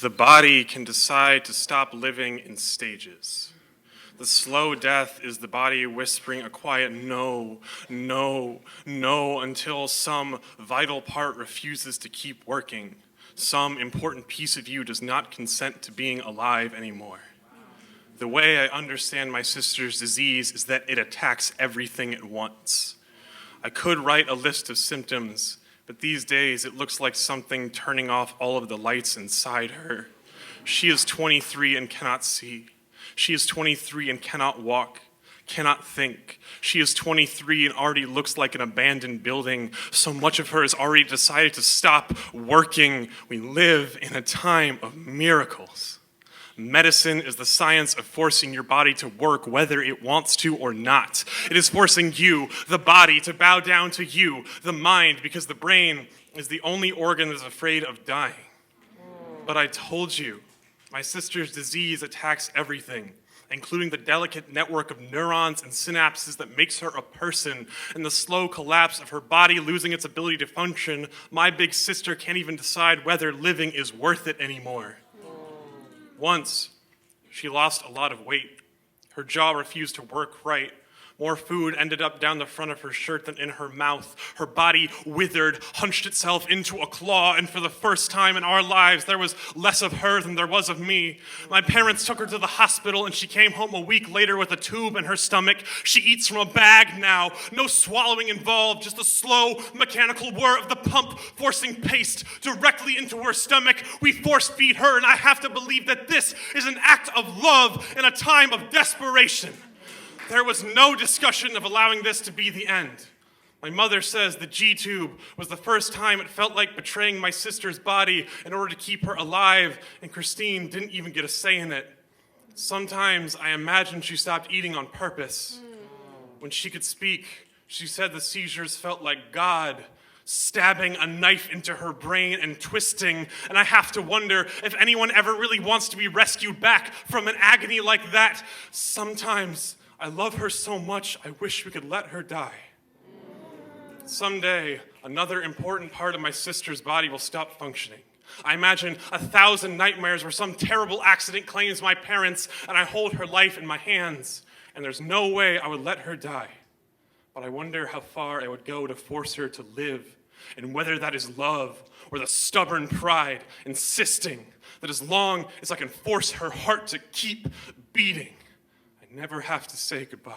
The body can decide to stop living in stages. The slow death is the body whispering a quiet no, no, no, until some vital part refuses to keep working. Some important piece of you does not consent to being alive anymore. The way I understand my sister's disease is that it attacks everything at once. I could write a list of symptoms, but these days it looks like something turning off all of the lights inside her. She is 23 and cannot see. She is 23 and cannot walk, cannot think. She is 23 and already looks like an abandoned building. So much of her has already decided to stop working. We live in a time of miracles. Medicine is the science of forcing your body to work whether it wants to or not. It is forcing you, the body, to bow down to you, the mind, because the brain is the only organ that is afraid of dying. But I told you, my sister's disease attacks everything, including the delicate network of neurons and synapses that makes her a person, and the slow collapse of her body losing its ability to function. My big sister can't even decide whether living is worth it anymore. Once, she lost a lot of weight. Her jaw refused to work right. More food ended up down the front of her shirt than in her mouth. Her body withered, hunched itself into a claw, and for the first time in our lives, there was less of her than there was of me. My parents took her to the hospital, and she came home a week later with a tube in her stomach. She eats from a bag now. No swallowing involved, just the slow, mechanical whir of the pump forcing paste directly into her stomach. We force feed her, and I have to believe that this is an act of love in a time of desperation. There was no discussion of allowing this to be the end. My mother says the G-tube was the first time it felt like betraying my sister's body in order to keep her alive, and Christine didn't even get a say in it. Sometimes I imagine she stopped eating on purpose. When she could speak, she said the seizures felt like God stabbing a knife into her brain and twisting, and I have to wonder if anyone ever really wants to be rescued back from an agony like that. Sometimes I love her so much, I wish we could let her die. Someday, another important part of my sister's body will stop functioning. I imagine 1,000 nightmares where some terrible accident claims my parents and I hold her life in my hands, and there's no way I would let her die. But I wonder how far I would go to force her to live, and whether that is love or the stubborn pride insisting that as long as I can force her heart to keep beating, never have to say goodbye.